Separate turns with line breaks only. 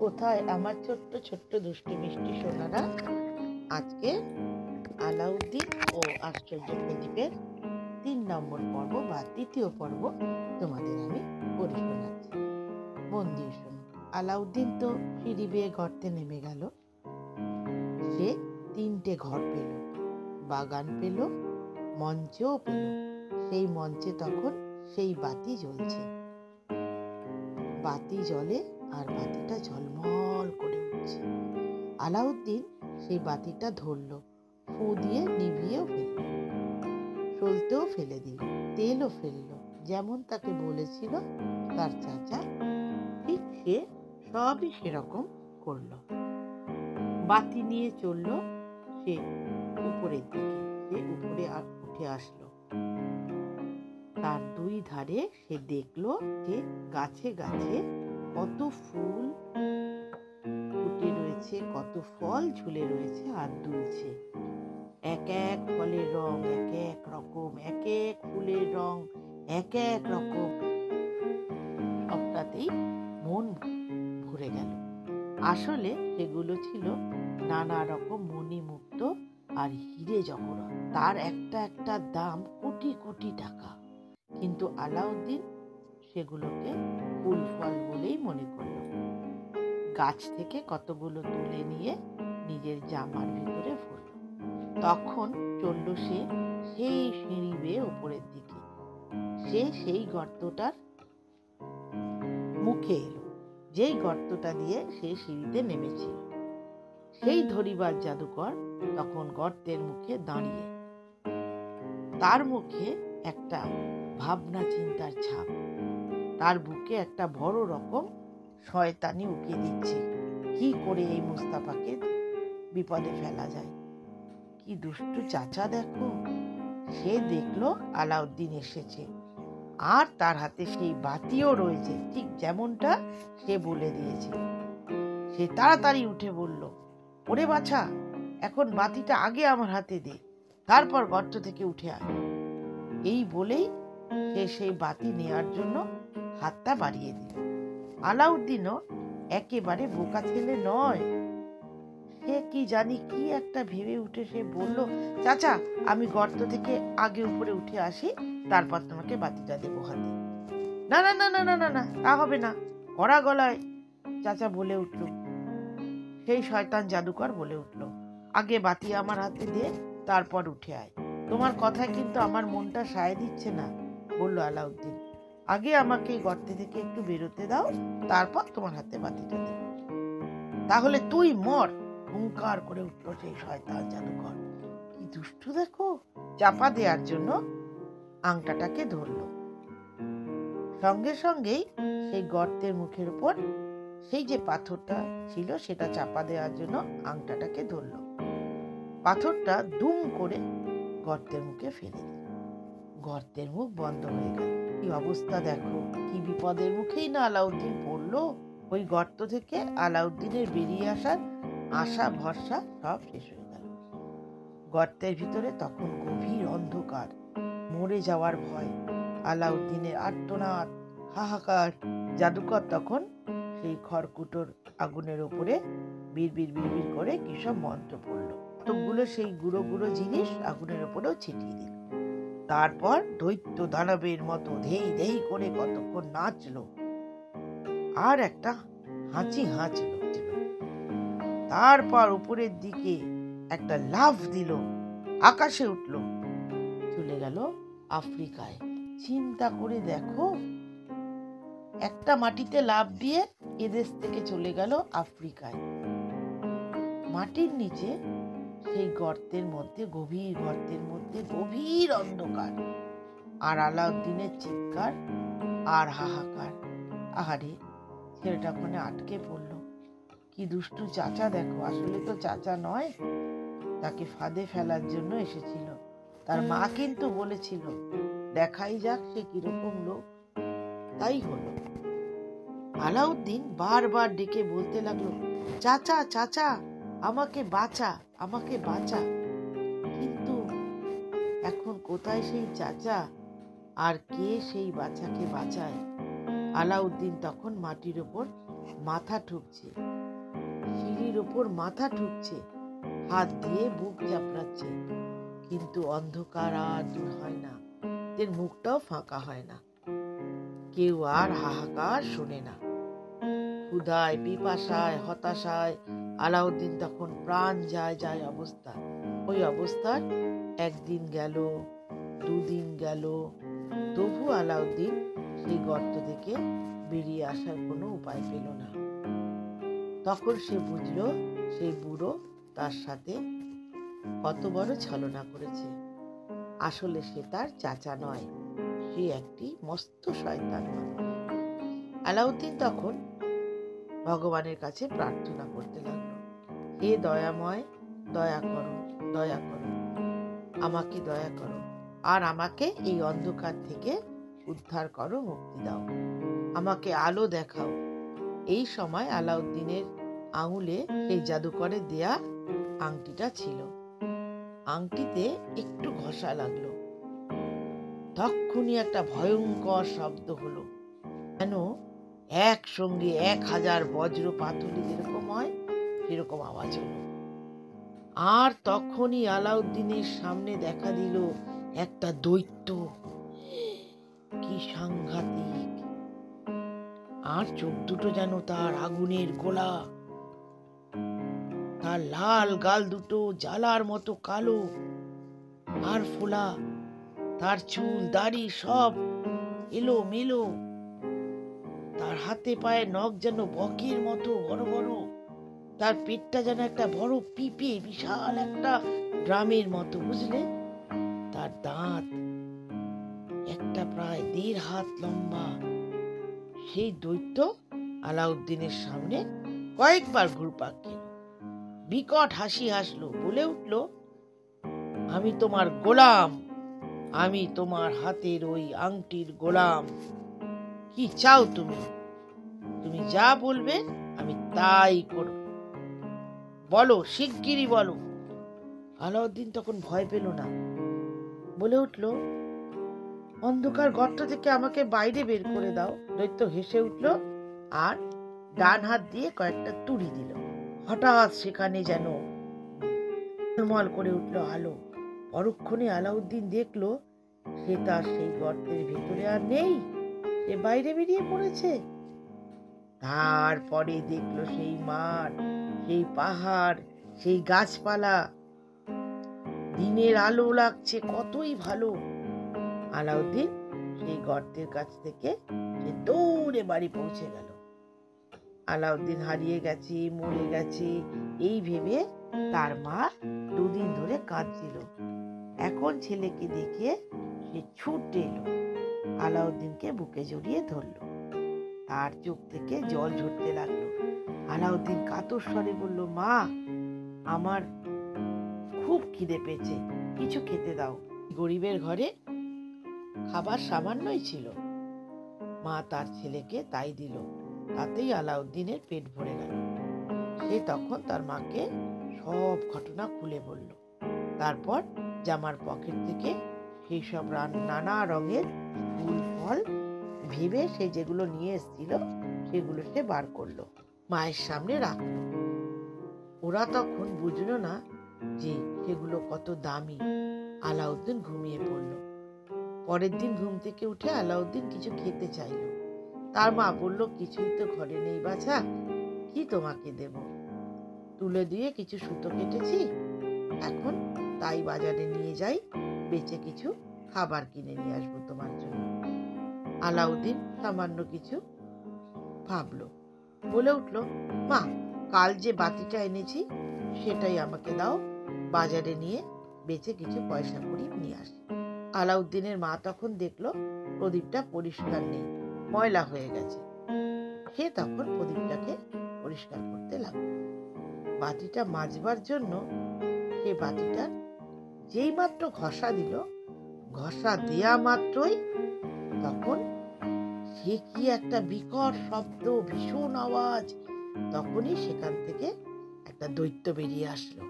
কোথায় আমার ছোট্ট ছোট্ট দুষ্টু মিষ্টি সোনারা? আজকে আলাউদ্দিন ও আশ্চর্য প্রদীপের ৩ নম্বর পর্ব বা দ্বিতীয় পর্ব তোমাদের আমি পড়ে শোনাচ্ছি। মন দিয়ে শোনো। আলাউদ্দিন তো সিঁড়ি বেয়ে গর্তে নেমে গেল। সে ৩টে ঘর পেল, বাগান পেল, মঞ্চও পেল। সেই মঞ্চে তখন সেই বাতি জ্বলছে। বাতি জ্বলে আর বাতিটা ঝলমল করে উঠছে। আলাউদ্দিন সেই বাতিটা ধরল, ফু দিয়ে নিভিয়েও ফেলল, সলতেও ফেলে দিল, তেলও ফেলল, যেমন তাকে বলেছিল তার চাচা, ঠিক সে সবই সেরকম করল। বাতি নিয়ে চলল সে উপরের দিকে। সে উপরে উঠে আসলো। তার দুই ধারে সে দেখলো যে গাছে গাছে কত ফুল ফুটে রয়েছে, কত ফল ঝুলে রয়েছে আর দুলছে। এক এক ফলের রং এক এক রকম, এক এক ফুলের রং এক এক রকম। সবটাতেই মন ভরে গেল। আসলে সেগুলো ছিল নানা রকম মণিমুক্ত আর হিরে জহরত। তার একটা একটা দাম কোটি কোটি টাকা। কিন্তু আলাউদ্দিন সেগুলোকে ফুল ফল বলেই মনে করল। গাছ থেকে কতগুলো তুলে নিয়ে নিজের জামার ভিতরে ভরল। তখন চলল সে সেই সিঁড়ি বেয়ে উপরের দিকে। সে সেই গর্তটার মুখে এলো, যেই গর্তটা দিয়ে সে সিঁড়িতে নেমেছিল। সেই ধরিবার জাদুকর তখন গর্তের মুখে দাঁড়িয়ে। তার মুখে একটা ভাবনা চিন্তার ছাপ। তার বুকে একটা বড় রকম শয়তানি উকি দিচ্ছে। কি করে এই মুস্তাফাকে বিপদে ফেলা যায়। কি দুষ্টু চাচা দেখো। সে দেখলো আলাউদ্দিন এসেছে, আর তার হাতে সেই বাতিও রয়েছে, ঠিক যেমনটা সে বলে দিয়েছে। সে তাড়াতাড়ি উঠে বলল, ওরে বাছা, এখন বাতিটা আগে আমার হাতে দে, তারপর গর্ত থেকে উঠে আয়। এই বলেই সে সেই বাতি নেয়ার জন্য হাতটা বাড়িয়ে দিল। আলাউদ্দিনও একেবারে বোকা ছেলে নয়। সে কি জানি কি একটা ভেবে উঠে সে বলল, চাচা, আমি গর্ত থেকে আগে উপরে উঠে আসি, তারপর তোমাকে বাতিটা দেবো হাতে। না না না না না না না, তা হবে না, কড়া গলায় চাচা বলে উঠল। সেই শয়তান জাদুকর বলে উঠল, আগে বাতি আমার হাতে দে, তারপর উঠে আয়। তোমার কথায় কিন্তু আমার মনটা সায় দিচ্ছে না, বলল আলাউদ্দিন। আগে আমাকে এই গর্ত থেকে একটু বেরোতে দাও, তারপর তোমার হাতে বাতিটা দেব। তাহলে তুই মর, হুঙ্কার করে উঠল সেই শয়তান জাদুকর। কি দুষ্টু দেখো। চাপা দেওয়ার জন্য আংটাটাকে ধরল। সঙ্গে সঙ্গেই সেই গর্তের মুখের উপর সেই যে পাথরটা ছিল সেটা চাপা দেওয়ার জন্য আংটাটাকে ধরল। পাথরটা দুম করে গর্তের মুখে ফেলে দিল। গর্তের মুখ বন্ধ হয়ে গেল। কি অবস্থা দেখো, কি বিপদের মুখেই না আলাউদ্দিন পড়ল। ওই গর্ত থেকে আলাউদ্দিনের বেরিয়ে আসার আশা ভরসা সব শেষ হয়ে গেল। গর্তের ভিতরে তখন গভীর অন্ধকার, মরে যাওয়ার ভয়, আলাউদ্দিনের আর্তনাদ, হাহাকার। জাদুকর তখন সেই খড়কুটোর আগুনের উপরে বিড়বিড় বিড়বিড় করে কি সব মন্ত্র পড়ল। কতকগুলো সেই গুঁড়ো গুঁড়ো জিনিস আগুনের উপরেও ছিটিয়ে দিল। তারপর দৈত্য দানবের মতো ধেই ধেই করে কতক্ষণ নাচলো, আর একটা হাঁচি হাঁচলো। তারপর উপরের দিকে একটা লাফ দিল, আকাশে উঠল, চলে গেল আফ্রিকায়। চিন্তা করে দেখো, একটা মাটিতে লাফ দিয়ে এদেশ থেকে চলে গেল আফ্রিকায়। মাটির নিচে সেই গর্তের মধ্যে, গভীর গর্তের মধ্যে গভীর অন্ধকার, আর আলাউদ্দিনের চিৎকার আর হাহাকার। আহারে, ছেলেটা ওখানে আটকে পড়ল। কি দুষ্টু চাচা দেখো। আসলে তো চাচা নয়, তাকে ফাঁদে ফেলার জন্য এসেছিল। তার মা কিন্তু বলেছিল, দেখাই যাক সে কিরকম লোক। তাই হলো। আলাউদ্দিন বারবার ডেকে বলতে লাগলো, চাচা চাচা, আমাকে বাঁচা, আমাকে বাঁচা। কিন্তু এখন কোথায় সেই চাচা, আর কে সেই বাচ্চাকে বাঁচায়? আলাউদ্দিন তখন মাটির ওপর মাথা ঠুকছে, সিঁড়ির ওপর মাথা ঠুকছে, হাত দিয়ে বুক চাপড়াচ্ছে, কিন্তু অন্ধকার আর দূর হয় না, এর মুখটাও ফাঁকা হয় না। কেউ আর হাহাকার শোনে না। ক্ষুধায়, পিপাসায়, হতাশায় আলাউদ্দিন তখন প্রাণ যায় যায় অবস্থা। ওই অবস্থার একদিন গেল, দুদিন গেল, তবু আলাউদ্দিন সেই গর্ত থেকে বেরিয়ে আসার কোনো উপায় পেল না। তখন সে বুঝল সেই বুড়ো তার সাথে কত বড় ছলনা করেছে। আসলে সে তার চাচা নয়, সে একটি মস্ত শয়তান মানুষ। আলাউদ্দিন তখন ভগবানের কাছে প্রার্থনা করতে লাগলো, হে দয়াময়, দয়া করো, দয়া করো, আমাকে দয়া করো, আর আমাকে এই অন্ধকার থেকে উদ্ধার করো, মুক্তি দাও, আমাকে আলো দেখাও। এই সময় আলাউদ্দিনের আঙুলে সেই জাদুকরের দেয়া আংটিটা ছিল। আংটিতে একটু ঘষা লাগলো, তক্ষুনি একটা ভয়ঙ্কর শব্দ হলো, যেন একসঙ্গে 1000 বজ্র পাথরে যেরকম হয় সেরকম আওয়াজ হলো। আর তখনই আলাউদ্দিনের সামনে দেখা দিল একটা দৈত্য। কি সাংঘাতিক! আর চোখ দুটো যেন তার আগুনের গোলা, তার লাল গাল দুটো জ্বালার মতো কালো আর ফোলা, তার চুল দাড়ি সব এলো মেলো, তার হাতে পায়ে নখ যেন বকের মতো বড় বড়, তার পেটটা যেন একটা বড় পিঁপে, বিশাল একটা ড্রামের মতো, বুঝলে? তার দাঁত একটা প্রায় 1.5 হাত লম্বা। সেই দৈত্য আলাউদ্দিনের সামনে কয়েকবার ঘুরপাক খেল, বিকট হাসি হাসলো, বলে উঠল, আমি তোমার গোলাম, আমি তোমার হাতের ওই আংটির গোলাম। কি চাও তুমি? তুমি যা বলবে আমি তাই করব, বলো, শিগগিরই বলো। আলাউদ্দিন তখন ভয় পেল না, বলে উঠল, অন্ধকার গর্ত থেকে আমাকে বাইরে বের করে দাও। দৈত্য হেসে উঠল আর ডান হাত দিয়ে কয়েকটা তুড়ি দিল। হঠাৎ সেখানে যেন ঝলমল করে উঠল আলো। পরক্ষণে আলাউদ্দিন দেখল সে তার সেই গর্তের ভেতরে আর নেই, সে বাইরে বেরিয়ে পড়েছে। তারপরে দেখল সেই মাঠ, সেই পাহাড়, সেই গাছপালা, দিনের আলো লাগছে কতই ভালো। আলাউদ্দিন সেই গর্তের কাছ থেকে সে দৌড়ে বাড়ি পৌঁছে গেল। আলাউদ্দিন হারিয়ে গেছে, মরে গেছে এই ভেবে তার মা 2 দিন ধরে কাঁদছিল। এখন ছেলেকে দেখে সে ছুটে এলো, আলাউদ্দিনকে বুকে জড়িয়ে ধরল, তার চোখ থেকে জল ঝরতে লাগলো। আলাউদ্দিন কাতর স্বরে বলল, মা, আমার খুব খিদে পেয়েছে, কিছু খেতে দাও। গরিবের ঘরে খাবার সামান্যই ছিল, মা তার ছেলেকে তাই দিল। তাতেই আলাউদ্দিনের পেট ভরে গেল। সে তখন তার মাকে সব ঘটনা খুলে বলল। তারপর জামার পকেট থেকে সেই সব নানা রঙের ফুল ফল ভেবে সে যেগুলো নিয়ে এসেছিল সেগুলো সে বার করলো, মায়ের সামনে রাখলো। ওরা তখন বুঝলো না যে সেগুলো কত দামি। আলাউদ্দিন ঘুমিয়ে পড়ল। পরের দিন ঘুম থেকে উঠে আলাউদ্দিন কিছু খেতে চাইল। তার মা বলল, কিছুই তো ঘরে নেই বাছা, কি তোমাকে দেব? তুলে দিয়ে কিছু সুতো কেটেছি, এখন তাই বাজারে নিয়ে যাই, বেচে কিছু খাবার কিনে নিয়ে আসবো তোমার জন্য। আলাউদ্দিন সামান্য কিছু ভাবলো, বলে উঠল, মা, কাল যে বাতিটা এনেছি সেটাই আমাকে দাও, বাজারে নিয়ে বেচে কিছু পয়সা করি নিয়ে আসি। আলাউদ্দিনের মা তখন দেখলো প্রদীপটা পরিষ্কার নেই, ময়লা হয়ে গেছে। সে তখন প্রদীপটাকে পরিষ্কার করতে লাগলো। বাটিটা মাজবার জন্য সে বাটিটা যেই মাত্র ঘষা দিল, ঘষা দেয়া মাত্রই তখন সে কি একটা বিকট শব্দ, ভীষণ আওয়াজ। তখনই সেখান থেকে একটা দৈত্য বেরিয়ে আসলো।